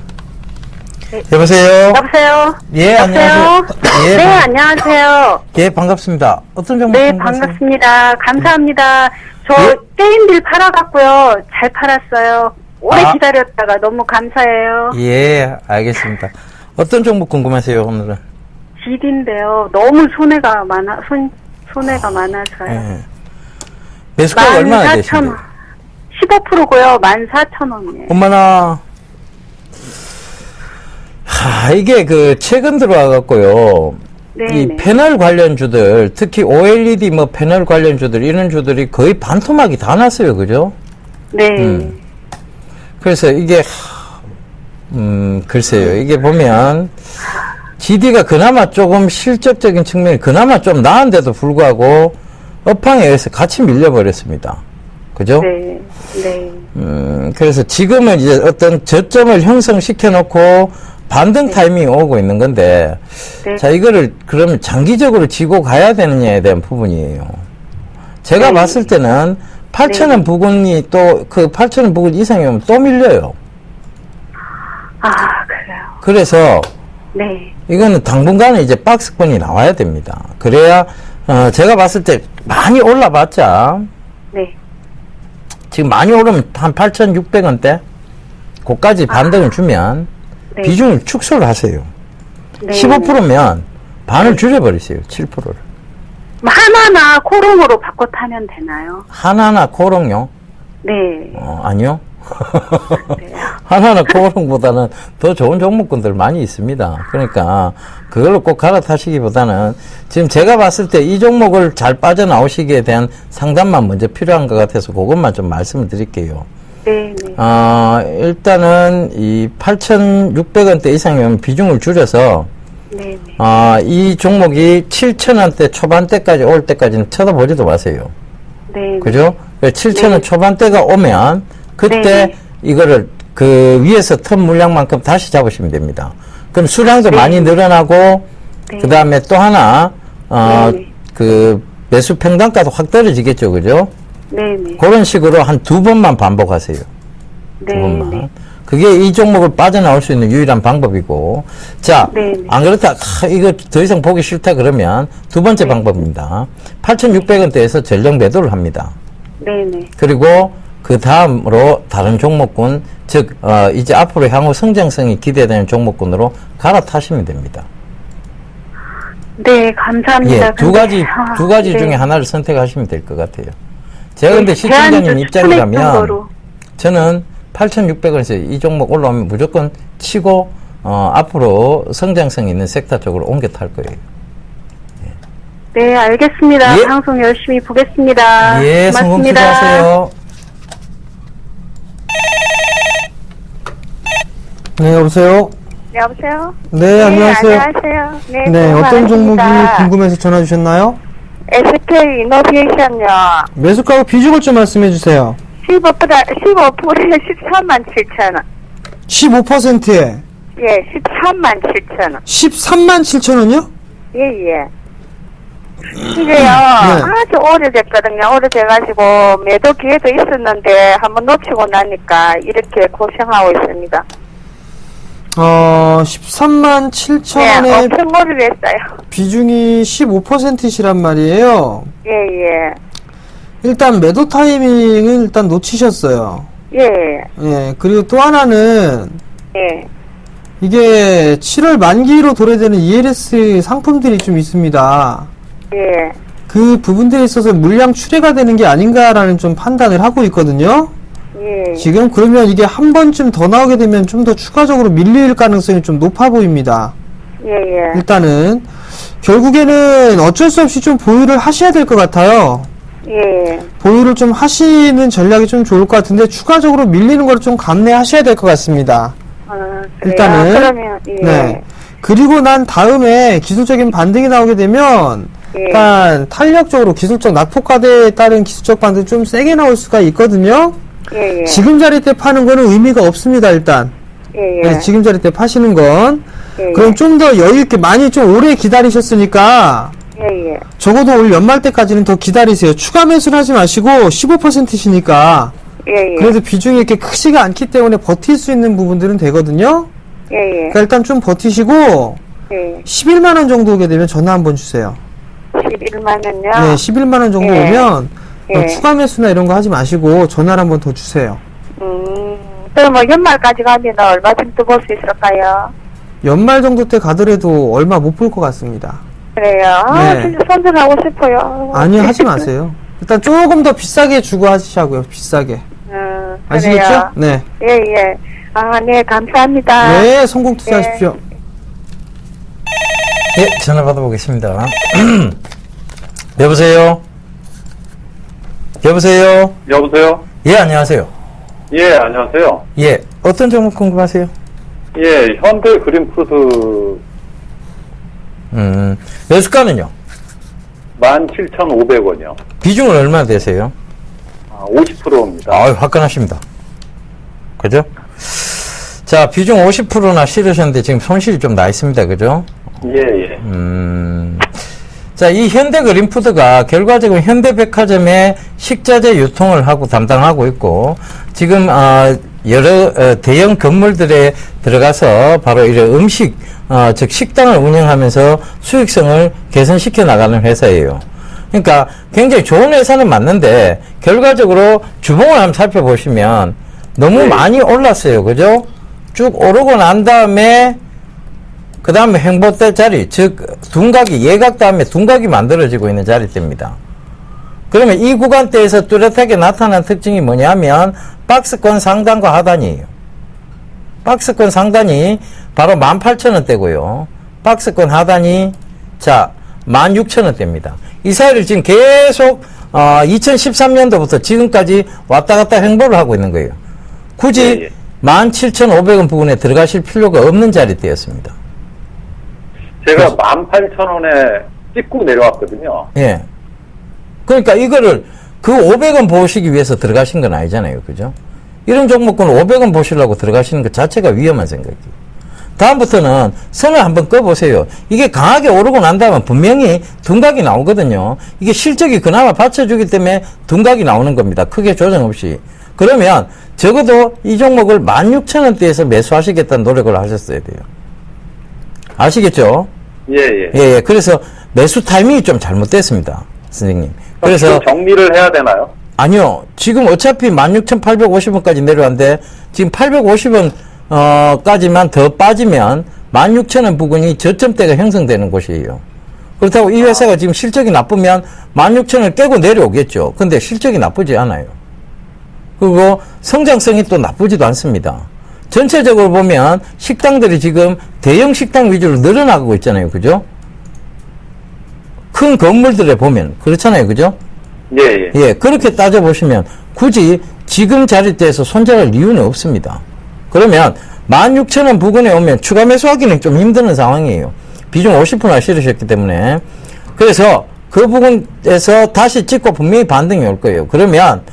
여보세요? 여보세요? 예, 안녕하세요. 예, 네, 안녕하세요. 예, 반갑습니다. 어떤 종목 네, 궁금하세요? 반갑습니다. 감사합니다. 저 예? 게임들 팔아갖고요. 잘 팔았어요. 오래 아. 기다렸다가 너무 감사해요. 예, 알겠습니다. 어떤 종목 궁금하세요, 오늘은? GD인데요. 너무 손해가 많아서요. 예. 매수가가 얼마나 되신데요? 15%고요. 14,000원이에요. 엄마나. 이게 최근 들어와갖고요. 이 네. 패널 관련주들, 특히 OLED 패널 관련주들, 이런 주들이 거의 반토막이 다 났어요. 그죠? 네. 그래서 이게, 글쎄요. 이게 보면, GD가 그나마 조금 실적적인 측면이 그나마 좀 나은데도 불구하고, 업황에 의해서 같이 밀려버렸습니다. 그죠? 네. 네. 그래서 지금은 이제 어떤 저점을 형성시켜 놓고 반등 타이밍이 오고 있는 건데, 네. 자, 이거를 그러면 장기적으로 지고 가야 되느냐에 대한 부분이에요. 제가 네. 봤을 때는 8,000원 부근이 또 8,000원 부근 이상이 오면 또 밀려요. 아, 그래요. 그래서 네. 이거는 당분간은 이제 박스권이 나와야 됩니다. 그래야, 제가 봤을 때 많이 올라봤자, 네. 지금 많이 오르면 한 8,600원대? 그까지 반등을 주면 네. 비중을 축소를 하세요. 네. 15%면 반을 줄여버리세요. 7%를. 하나나 코롱으로 바꿔 타면 되나요? 하나나 코롱요? 네. 아니요. 네. 하나나 코롱보다는 더 좋은 종목군들 많이 있습니다. 그러니까 그걸로 꼭 갈아타시기보다는 지금 제가 봤을 때 이 종목을 잘 빠져나오시기에 대한 상담만 먼저 필요한 것 같아서 그것만 좀 말씀을 드릴게요. 네. 네. 일단은 이 8,600원대 이상이면 비중을 줄여서 네. 네. 이 종목이 7,000원대 초반대까지 올 때까지는 쳐다보지도 마세요. 네. 그죠? 7,000원 네. 초반대가 오면 그때 네. 이거를 위에서 턴 물량만큼 다시 잡으시면 됩니다. 그럼 수량도 네. 많이 늘어나고 네. 그 다음에 또 하나 네. 매수 평단가도 확 떨어지겠죠, 그죠? 네. 네. 그런 식으로 한 2번만 반복하세요. 네. 2번만. 네. 그게 이 종목을 빠져나올 수 있는 유일한 방법이고. 자, 네, 네. 안 그렇다. 이거 더 이상 보기 싫다 그러면 두 번째 방법입니다. 8,600원대에서 전력 매도를 합니다. 네. 네. 그리고 그 다음으로 다른 종목군, 즉, 이제 앞으로 향후 성장성이 기대되는 종목군으로 갈아타시면 됩니다. 네, 감사합니다. 예, 두 가지 네. 중에 하나를 선택하시면 될 것 같아요. 제가 네, 근데 시청자님 제한주 입장이라면 추천했던 거로. 저는 8,600원에서 이 종목 올라오면 무조건 치고, 앞으로 성장성 있는 섹터 쪽으로 옮겨 탈 거예요. 네, 알겠습니다. 예. 방송 열심히 보겠습니다. 예, 성공 고맙습니다. 투자하세요. 네, 여보세요? 여보세요? 네, 안녕하세요. 안녕하세요. 네, 네, 어떤 종목이 고맙습니다. 궁금해서 전화 주셨나요? SK 이노베이션요. 매수가와 비중을 좀 말씀해 주세요. 15%에 13만 7천 원. 15%에 예, 13만 7천 원. 13만 7천 원이요? 예, 예. 이게요, 아주 오래됐거든요. 오래돼가지고, 매도 기회도 있었는데, 한번 놓치고 나니까, 이렇게 고생하고 있습니다. 13만 7천 네, 원에 엄청 오래됐어요. 비중이 15%시란 말이에요. 예, 예. 일단 매도 타이밍은 일단 놓치셨어요. 예, 예, 그리고 또 하나는 예. 이게 7월 만기로 도래되는 ELS 상품들이 좀 있습니다. 예, 그 부분들에 있어서 물량 출회가 되는 게 아닌가라는 좀 판단을 하고 있거든요. 예. 지금 그러면 이게 한 번쯤 더 나오게 되면 좀 더 추가적으로 밀릴 가능성이 좀 높아 보입니다. 예, 예. 일단은 결국에는 어쩔 수 없이 좀 보유를 하셔야 될 것 같아요. 예. 보유를 좀 하시는 전략이 좀 좋을 것 같은데 추가적으로 밀리는 걸 좀 감내하셔야 될 것 같습니다. 그래요? 일단은 그러면, 예. 네. 그리고 난 다음에 기술적인 반등이 나오게 되면 예. 약간 탄력적으로 기술적 낙폭과대에 따른 기술적 반등 좀 세게 나올 수가 있거든요. 예, 예. 지금 자리 때 파는 거는 의미가 없습니다. 일단 예, 예. 네, 지금 자리 때 파시는 건 예, 그럼 좀 더 여유 있게 많이 좀 오래 기다리셨으니까 예, 예. 적어도 올 연말 때까지는 더 기다리세요. 추가 매수를 하지 마시고 15%시니까 예, 예. 그래도 비중이 이렇게 크지가 않기 때문에 버틸 수 있는 부분들은 되거든요. 예, 예. 그러니까 일단 좀 버티시고 예. 11만 원 정도 오게 되면 전화 한번 주세요. 11만 원요? 네, 11만 원 정도 예. 오면 예. 추가 매수나 이런 거 하지 마시고 전화를 한번 더 주세요. 그럼 뭐 연말까지 가면 얼마쯤 또 볼 수 있을까요? 연말 정도 때 가더라도 얼마 못 볼 것 같습니다. 그래요? 네. 진짜 선전하고 싶어요. 아니요, 하지 마세요. 일단 조금 더 비싸게 주고 하시자고요. 비싸게. 아시겠죠? 그래요? 네. 예, 예. 네, 감사합니다. 네, 성공 투자하십시오. 예, 전화 받아보겠습니다. 여보세요? 여보세요? 여보세요? 예, 안녕하세요. 예, 안녕하세요. 예, 어떤 종목 궁금하세요? 예, 현대 그린푸드 매수가는요? 17,500원이요. 비중은 얼마나 되세요? 50%입니다. 아유, 화끈하십니다. 그죠? 자, 비중 50%나 실으셨는데 지금 손실이 좀 나 있습니다. 그죠? 예, 예. 자, 이 현대 그린푸드가 결과적으로 현대백화점의 식자재 유통을 하고 담당하고 있고, 지금, 여러, 대형 건물들에 들어가서 바로 이런 음식, 즉 식당을 운영하면서 수익성을 개선시켜 나가는 회사예요. 그러니까 굉장히 좋은 회사는 맞는데, 결과적으로 주봉을 한번 살펴보시면 너무 많이 올랐어요. 그죠? 쭉 오르고 난 다음에 그 다음에 행보대 자리, 즉 둔각이 예각 다음에 둔각이 만들어지고 있는 자리대입니다. 그러면 이 구간대에서 뚜렷하게 나타난 특징이 뭐냐면 박스권 상단과 하단이에요. 박스권 상단이 바로 18,000원대고요. 박스권 하단이 자 16,000원대입니다. 이 사이를 지금 계속 2013년도부터 지금까지 왔다 갔다 행보를 하고 있는 거예요. 굳이 17,500원 부분에 들어가실 필요가 없는 자리대였습니다. 제가 18,000원에 찍고 내려왔거든요. 예. 그러니까 이거를 그 500원 보시기 위해서 들어가신 건 아니잖아요. 그죠? 이런 종목은 500원 보시려고 들어가시는 것 자체가 위험한 생각이에요. 다음부터는 선을 한번 꺼보세요. 이게 강하게 오르고 난 다음에 분명히 둔각이 나오거든요. 이게 실적이 그나마 받쳐주기 때문에 둔각이 나오는 겁니다. 크게 조정 없이. 그러면 적어도 이 종목을 16,000원대에서 매수하시겠다는 노력을 하셨어야 돼요. 아시겠죠? 예, 예. 예. 그래서 매수 타이밍이 좀 잘못됐습니다. 선생님. 그래서 정리를 해야 되나요? 아니요. 지금 어차피 16,850원까지 내려왔는데 지금 850원 까지만 더 빠지면 16,000원 부근이 저점대가 형성되는 곳이에요. 그렇다고 이 회사가 지금 실적이 나쁘면 16,000원을 깨고 내려오겠죠. 근데 실적이 나쁘지 않아요. 그리고 성장성이 또 나쁘지도 않습니다. 전체적으로 보면 식당들이 지금 대형 식당 위주로 늘어나고 있잖아요. 그죠? 큰 건물들에 보면 그렇잖아요. 그죠? 예, 예. 예, 그렇게 따져보시면 굳이 지금 자리대에서 손절할 이유는 없습니다. 그러면 16,000원 부근에 오면 추가 매수하기는 좀 힘드는 상황이에요. 비중 50%나 실으셨기 때문에. 그래서 그 부분에서 다시 찍고 분명히 반등이 올 거예요. 그러면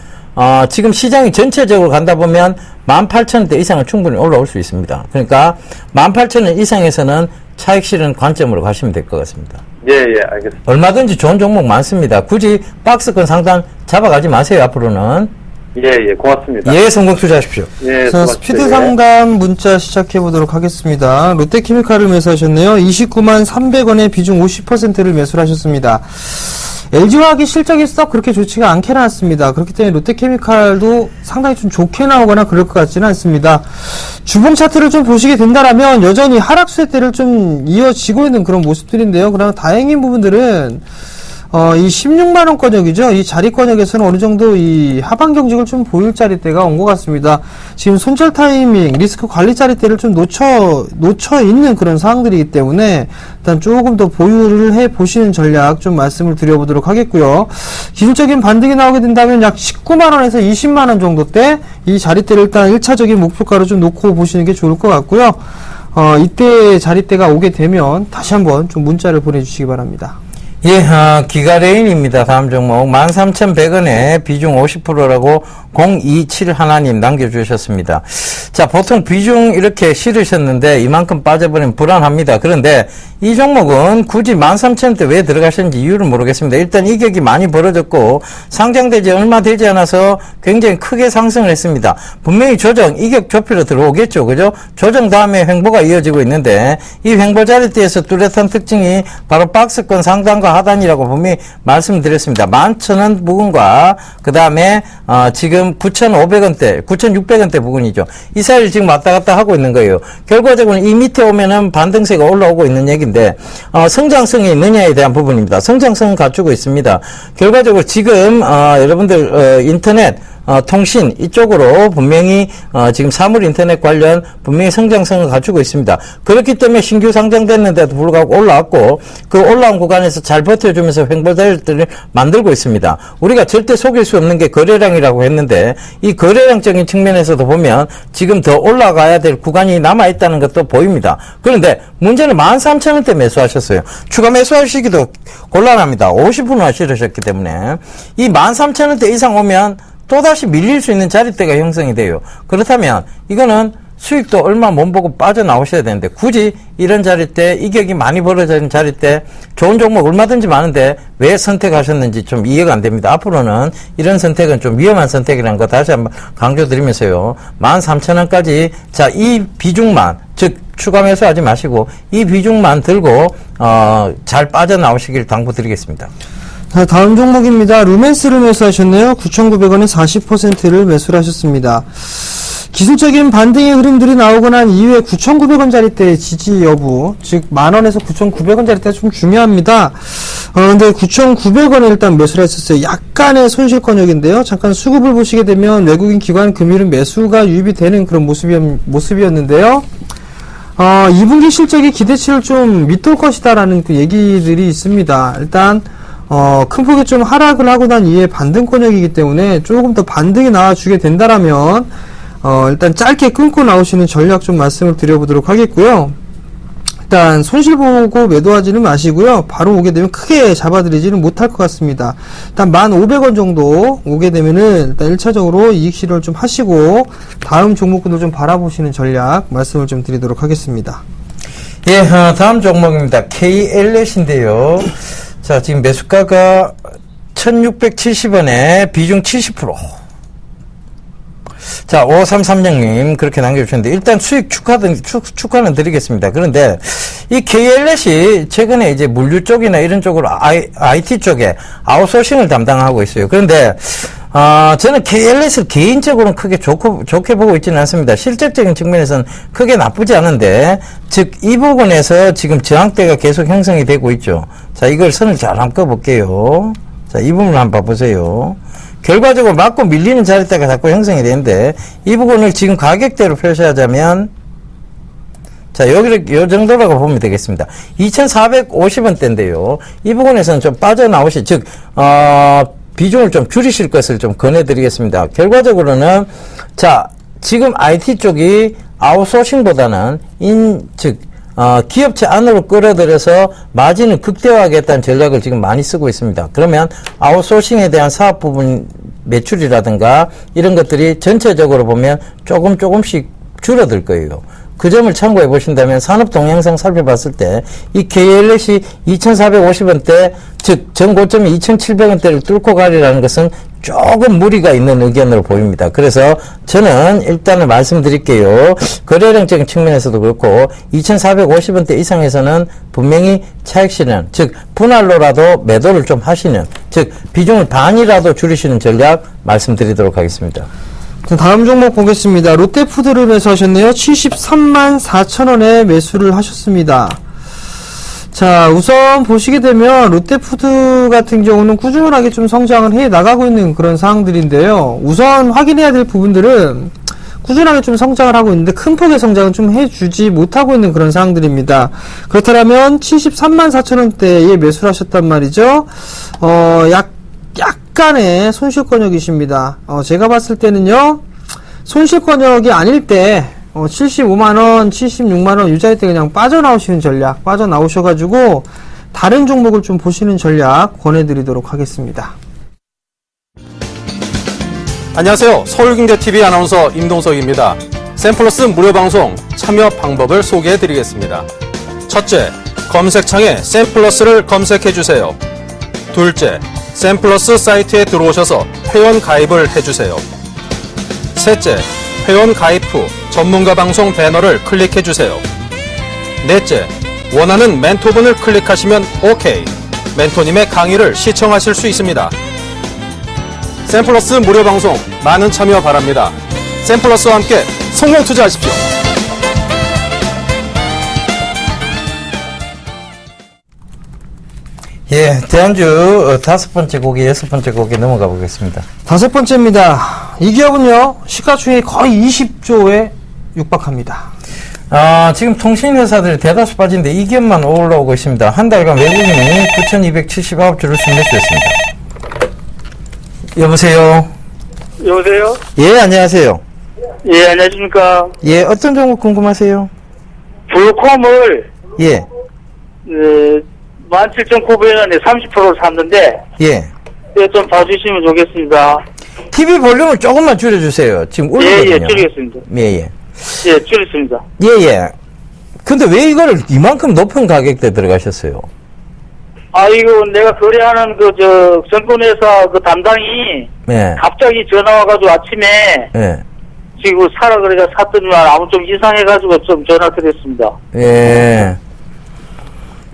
지금 시장이 전체적으로 간다 보면 18,000원대 이상은 충분히 올라올 수 있습니다. 그러니까 18,000원 이상에서는 차익 실은 관점으로 가시면 될 것 같습니다. 예, 예, 알겠습니다. 얼마든지 좋은 종목 많습니다. 굳이 박스권 상단 잡아가지 마세요, 앞으로는. 예, 예, 고맙습니다. 예, 성공 투자하십시오. 예, 자, 수고하십시오. 스피드 예. 상담 문자 시작해 보도록 하겠습니다. 롯데케미칼을 매수하셨네요. 29만 300원에 비중 50%를 매수를 하셨습니다. LG화학이 실적이 썩 그렇게 좋지가 않게 나왔습니다. 그렇기 때문에 롯데케미칼도 상당히 좀 좋게 나오거나 그럴 것 같지는 않습니다. 주봉 차트를 좀 보시게 된다면 여전히 하락세 때를 좀 이어지고 있는 그런 모습들인데요. 그러나 다행인 부분들은 이 16만원권역이죠. 이 자리권역에서는 어느 정도 이 하방 경직을 좀 보일 자리대가 온 것 같습니다. 지금 손절 타이밍, 리스크 관리 자리대를 좀 놓쳐 있는 그런 상황들이기 때문에 일단 조금 더 보유를 해 보시는 전략 좀 말씀을 드려보도록 하겠고요. 기술적인 반등이 나오게 된다면 약 19만원에서 20만원 정도 때 이 자리대를 일단 1차적인 목표가로 좀 놓고 보시는 게 좋을 것 같고요. 이때 자리대가 오게 되면 다시 한번 좀 문자를 보내주시기 바랍니다. 예, 기가레인입니다. 다음 종목 13,100원에 비중 50%라고 027하나님 남겨주셨습니다. 자, 보통 비중 이렇게 실으셨는데 이만큼 빠져버리면 불안합니다. 그런데 이 종목은 굳이 13,000원대 왜 들어가셨는지 이유를 모르겠습니다. 일단 이격이 많이 벌어졌고 상장되지 얼마 되지 않아서 굉장히 크게 상승을 했습니다. 분명히 조정, 이격 좁히러 들어오겠죠. 그죠? 조정 다음에 횡보가 이어지고 있는데 이 횡보 자리대에서 뚜렷한 특징이 바로 박스권 상단과 하단이라고 분명히 말씀드렸습니다. 11,000원 부근과 그 다음에 지금 9,500원대, 9,600원대 부근이죠. 이 사이를 지금 왔다 갔다 하고 있는 거예요. 결과적으로 이 밑에 오면은 반등세가 올라오고 있는 얘기인데 성장성이 있느냐에 대한 부분입니다. 성장성은 갖추고 있습니다. 결과적으로 지금 여러분들 인터넷 통신 이쪽으로 분명히 지금 사물 인터넷 관련 분명히 성장성을 갖추고 있습니다. 그렇기 때문에 신규 상장됐는데도 불구하고 올라왔고 그 올라온 구간에서 잘 버텨주면서 횡보자리들을 만들고 있습니다. 우리가 절대 속일 수 없는 게 거래량이라고 했는데 이 거래량적인 측면에서도 보면 지금 더 올라가야 될 구간이 남아있다는 것도 보입니다. 그런데 문제는 13,000원대 매수하셨어요. 추가 매수하시기도 곤란합니다. 50%나 실으셨기 때문에 이 13,000원대 이상 오면 또다시 밀릴 수 있는 자리대가 형성이 돼요. 그렇다면 이거는 수익도 얼마 못 보고 빠져나오셔야 되는데 굳이 이런 자리대, 이격이 많이 벌어지는 자리대, 좋은 종목 얼마든지 많은데 왜 선택하셨는지 좀 이해가 안 됩니다. 앞으로는 이런 선택은 좀 위험한 선택이라는 거 다시 한번 강조드리면서요. 13,000원까지 자, 이 비중만, 즉 추가 매수하지 마시고 이 비중만 들고 잘 빠져나오시길 당부드리겠습니다. 자, 다음 종목입니다. 루멘스를 매수하셨네요. 9,900원에 40%를 매수를 하셨습니다. 기술적인 반등의 흐름들이 나오고 난 이후에 9,900원짜리대 지지 여부, 즉 만원에서 9,900원짜리대가 좀 중요합니다. 근데 9,900원에 일단 매수를 했었어요. 약간의 손실권역인데요. 잠깐 수급을 보시게 되면 외국인 기관 금융은 매수가 유입이 되는 그런 모습이었는데요. 2분기 실적이 기대치를 좀 밑돌 것이다라는 그 얘기들이 있습니다. 일단 큰 폭의 좀 하락을 하고 난 이후에 반등권역이기 때문에 조금 더 반등이 나와주게 된다라면 일단 짧게 끊고 나오시는 전략 좀 말씀을 드려보도록 하겠고요. 일단 손실 보고 매도하지는 마시고요. 바로 오게 되면 크게 잡아드리지는 못할 것 같습니다. 일단 1,500원 정도 오게 되면은 일단 1차적으로 이익 실현을 좀 하시고 다음 종목군을 좀 바라보시는 전략 말씀을 좀 드리도록 하겠습니다. 예, 다음 종목입니다. KLS인데요. 자, 지금 매수가가 1,670원에 비중 70%. 자, 5336님 그렇게 남겨주셨는데 일단 수익 축하는 드리겠습니다. 그런데 이 KLS이 최근에 이제 물류 쪽이나 이런 쪽으로 IT 쪽에 아웃소싱을 담당하고 있어요. 그런데 저는 KLS를 개인적으로는 크게 좋게 보고 있지는 않습니다. 실질적인 측면에서는 크게 나쁘지 않은데, 즉, 이 부분에서 지금 저항대가 계속 형성이 되고 있죠. 자, 이걸 선을 잘 한번 꺼볼게요. 자, 이 부분을 한번 봐보세요. 결과적으로 맞고 밀리는 자리대가 자꾸 형성이 되는데, 이 부분을 지금 가격대로 표시하자면, 자, 요 정도라고 보면 되겠습니다. 2,450원대인데요. 이 부분에서는 좀 빠져나오시, 즉, 비중을 좀 줄이실 것을 좀 권해드리겠습니다. 결과적으로는, 자, 지금 IT 쪽이 아웃소싱보다는 기업체 안으로 끌어들여서 마진을 극대화하겠다는 전략을 지금 많이 쓰고 있습니다. 그러면 아웃소싱에 대한 사업 부분 매출이라든가 이런 것들이 전체적으로 보면 조금씩 줄어들 거예요. 그 점을 참고해 보신다면 산업 동향상 살펴봤을 때 이 KLS이 2,450원대, 즉 전고점이 2,700원대를 뚫고 가리라는 것은 조금 무리가 있는 의견으로 보입니다. 그래서 저는 일단은 말씀드릴게요. 거래량적인 측면에서도 그렇고 2,450원대 이상에서는 분명히 차익 실현, 즉 분할로라도 매도를 좀 하시는, 즉 비중을 반이라도 줄이시는 전략 말씀드리도록 하겠습니다. 자, 다음 종목 보겠습니다. 롯데푸드를 매수하셨네요. 73만 4천원에 매수를 하셨습니다. 자, 우선 보시게 되면 롯데푸드 같은 경우는 꾸준하게 좀 성장을 해 나가고 있는 그런 상황들인데요. 우선 확인해야 될 부분들은 꾸준하게 좀 성장을 하고 있는데 큰 폭의 성장은 좀 해주지 못하고 있는 그런 상황들입니다. 그렇다면 73만 4천원대에 매수를 하셨단 말이죠. 약간의 손실권역이십니다. 제가 봤을 때는요, 손실권역이 아닐 때 75만원, 76만원 이 자리 때 그냥 빠져나오시는 전략, 빠져나오셔가지고 다른 종목을 좀 보시는 전략 권해드리도록 하겠습니다. 안녕하세요. 서울경제TV 아나운서 임동석입니다. 샘플러스 무료방송 참여 방법을 소개해드리겠습니다. 첫째, 검색창에 샘플러스를 검색해주세요. 둘째, 샘플러스 사이트에 들어오셔서 회원 가입을 해주세요. 셋째, 회원 가입 후 전문가 방송 배너를 클릭해주세요. 넷째, 원하는 멘토분을 클릭하시면 OK. 멘토님의 강의를 시청하실 수 있습니다. 샘플러스 무료 방송 많은 참여 바랍니다. 샘플러스와 함께 성공 투자하십시오. 예, 대안주 다섯 번째 고기, 여섯 번째 고기 넘어가 보겠습니다. 다섯 번째입니다. 이 기업은요, 시가총액이 거의 20조에 육박합니다. 지금 통신회사들이 대다수 빠진데 이 기업만 올라오고 있습니다. 한 달간 외국인이 9,279주를 순매수했습니다. 여보세요? 여보세요? 예, 안녕하세요. 예, 안녕하십니까. 예, 어떤 종목 궁금하세요? 블루콤을, 예, 17,900원에 30%를 샀는데, 예. 좀 봐주시면 좋겠습니다. TV 볼륨을 조금만 줄여주세요. 지금 예, 울리거든요. 예, 줄이겠습니다. 예, 예. 예, 줄였습니다. 예, 예. 근데 왜 이거를 이만큼 높은 가격대 들어가셨어요? 이거 내가 거래하는 정권회사 담당이 예. 갑자기 전화 와가지고 아침에 예. 지금 사라 그래가 샀더니만 아무 좀 이상해가지고 좀 전화 드렸습니다. 예.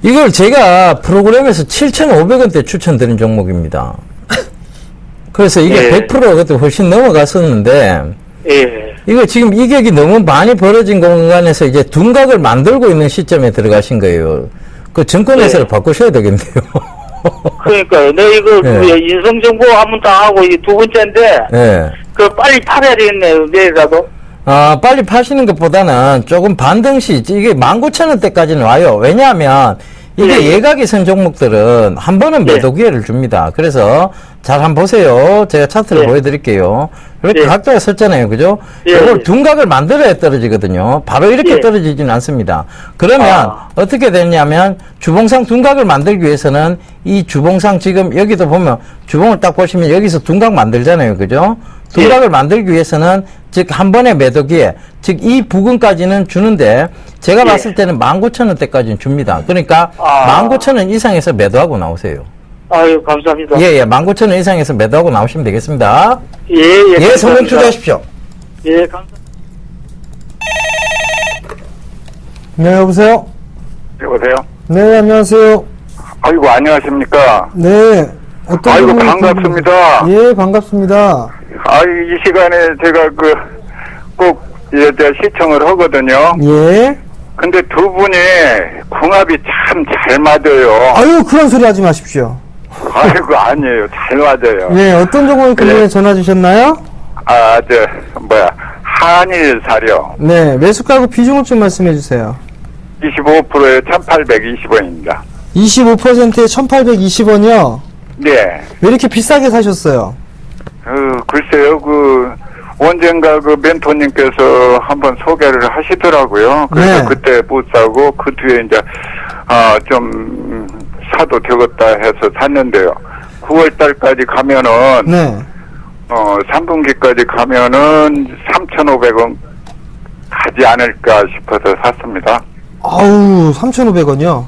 이걸 제가 프로그램에서 7,500원대 추천드린 종목입니다. 그래서 이게 예. 100% 그때 훨씬 넘어갔었는데, 예. 이거 지금 이격이 너무 많이 벌어진 공간에서 이제 둔각을 만들고 있는 시점에 들어가신 거예요. 그 정권회사를 예. 바꾸셔야 되겠네요. 그러니까요. 내가 이거 예. 인성정보 한번 다 하고 이게 두 번째인데, 예. 빨리 팔아야 되겠네요. 내일이라도. 빨리 파시는 것보다는 조금 반등시, 이게 19,000원대까지는 와요. 왜냐하면, 이게 예. 예각이선 종목들은 한 번은 매도 기회를 줍니다. 그래서 잘 한번 보세요. 제가 차트를 예. 보여드릴게요. 이렇게 예. 각도가 섰잖아요. 그죠? 예. 이걸 둔각을 만들어야 떨어지거든요. 바로 이렇게 예. 떨어지지는 않습니다. 그러면 어떻게 되냐면 주봉상 둔각을 만들기 위해서는 이 주봉상 지금 여기도 보면 주봉을 딱 보시면 여기서 둔각 만들잖아요. 그죠? 둔각을 만들기 위해서는 즉 한 번의 매도 기회, 즉 이 부근까지는 주는데 제가 예. 봤을 때는 19,000원대까지는 줍니다. 그러니까 19,000원 이상에서 매도하고 나오세요. 아유, 감사합니다. 예, 예. 19,000원 이상에서 매도하고 나오시면 되겠습니다. 예, 예. 예, 성공 감사합니다. 투자하십시오. 예, 감사합니다. 네, 여보세요? 여보세요? 네, 안녕하세요. 아이고, 안녕하십니까? 네. 어떤 아이고, 종목이 반갑습니다. 궁금해요? 예, 반갑습니다. 이 시간에 제가 꼭 시청을 하거든요. 예. 근데 두 분이 궁합이 참 잘 맞아요. 아유, 그런 소리 하지 마십시오. 아이고, 아니에요. 잘 맞아요. 네, 어떤 종목이 궁금해 전화 주셨나요? 한일사료. 네, 매수가고 비중을 좀 말씀해 주세요. 25%에 1,820원입니다. 25%에 1,820원이요? 네. 왜 이렇게 비싸게 사셨어요? 글쎄요, 언젠가 멘토님께서 한번 소개를 하시더라고요. 그래서 네. 그때 못 사고, 그 뒤에 이제, 좀, 사도 되겠다 해서 샀는데요. 9월달까지 가면은, 네. 3분기까지 가면은 3,500원 하지 않을까 싶어서 샀습니다. 아우, 3,500원이요?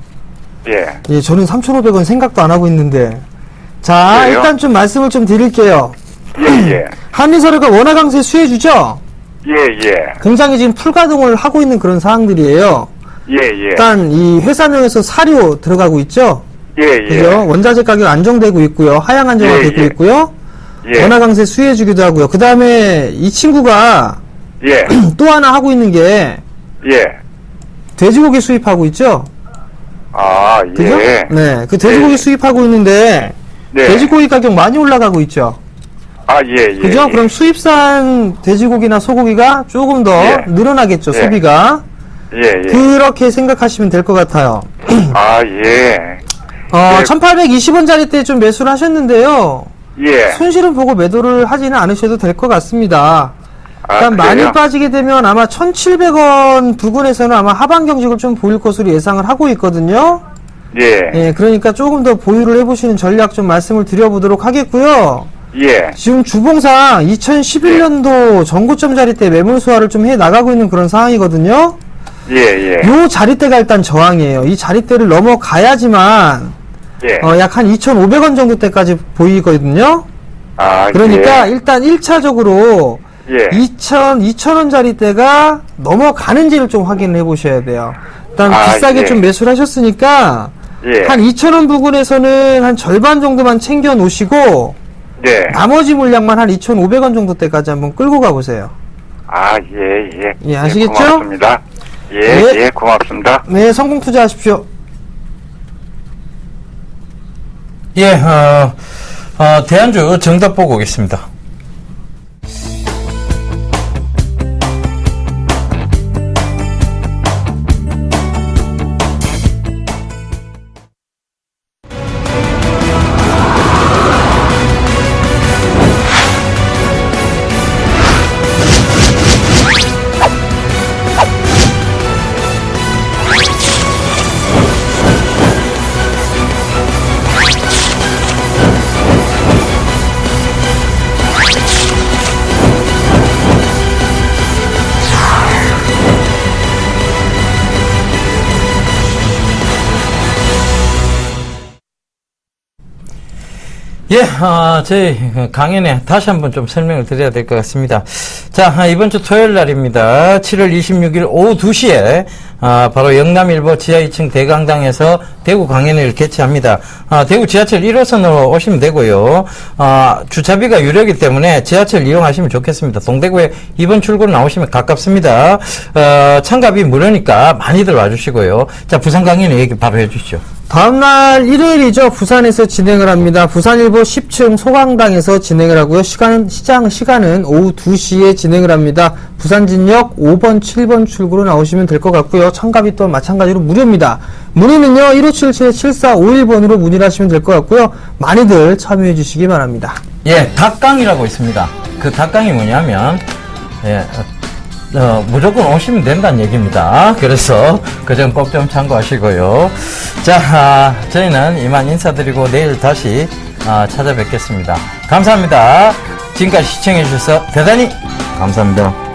예. 예, 저는 3,500원 생각도 안 하고 있는데. 자, 그래요? 일단 좀 말씀을 좀 드릴게요. 예. 한리서류가 원화 강세 수혜주죠? 예. 공장이 지금 풀가동을 하고 있는 그런 상황들이에요. 예. 일단 이 회사명에서 사료 들어가고 있죠? 예. 그죠? 원자재 가격 안정되고 있고요. 하향 안정화 되고 있고요. 예. 원화 강세 수혜주기도 하고요. 그 다음에 이 친구가 예. 또 하나 하고 있는 게 예. 돼지고기 수입하고 있죠? 아, 그죠? 예. 네, 그 돼지고기 예. 수입하고 있는데 네. 돼지고기 가격 많이 올라가고 있죠? 아, 예. 그죠? 그럼 수입산 돼지고기나 소고기가 조금 더 예. 늘어나겠죠, 예. 소비가. 예. 그렇게 생각하시면 될 것 같아요. 아, 예. 1820원짜리 때 좀 매수를 하셨는데요. 예. 손실은 보고 매도를 하지는 않으셔도 될 것 같습니다. 일단 많이 그래요? 빠지게 되면 아마 1,700원 부근에서는 아마 하반 경직을 좀 보일 것으로 예상을 하고 있거든요. 예. 예, 그러니까 조금 더 보유를 해보시는 전략 좀 말씀을 드려보도록 하겠고요. 예. 지금 주봉상 2011년도 전고점 자리 때 매물 소화를 좀 해 나가고 있는 그런 상황이거든요. 예. 요 자리대가 일단 저항이에요. 이 자리대를 넘어가야지만 예. 약 한 2,500원 정도 때까지 보이거든요. 아, 그러니까 예. 일단 1차적으로 예. 2,000원 자리대가 넘어가는지를 좀 확인을 해보셔야 돼요. 일단 비싸게 예. 좀 매수를 하셨으니까 예. 한 2,000원 부근에서는 한 절반 정도만 챙겨 놓으시고 예. 나머지 물량만 한 2,500원 정도 때까지 한번 끌고 가보세요. 아, 예. 예, 아시겠죠? 고맙습니다. 예, 네. 고맙습니다. 네, 성공 투자하십시오. 예, 대안주 정답 보고 오겠습니다. 예, 저희 강연에 다시 한번 좀 설명을 드려야 될 것 같습니다. 자, 이번 주 토요일 날입니다. 7월 26일 오후 2시에 바로 영남일보 지하 2층 대강당에서 대구 강연회를 개최합니다. 대구 지하철 1호선으로 오시면 되고요. 주차비가 유료이기 때문에 지하철 이용하시면 좋겠습니다. 동대구에 2번 출구로 나오시면 가깝습니다. 참가비 무료니까 많이들 와주시고요. 자, 부산 강연회 얘기 바로 해주시죠. 다음날 일요일이죠. 부산에서 진행을 합니다. 부산일보 10층 소강당에서 진행을 하고요. 시간은 오후 2시에 진행을 합니다. 부산진역 5번, 7번 출구로 나오시면 될 것 같고요. 참가비 또한 마찬가지로 무료입니다. 문의는요, 1577-7451번으로 문의를 하시면 될 것 같고요. 많이들 참여해 주시기 바랍니다. 예, 닭강이라고 있습니다. 그 닭강이 뭐냐면, 무조건 오시면 된다는 얘기입니다. 그래서 그 점 꼭 좀 참고하시고요. 자, 저희는 이만 인사드리고 내일 다시 찾아뵙겠습니다. 감사합니다. 지금까지 시청해 주셔서 대단히 감사합니다.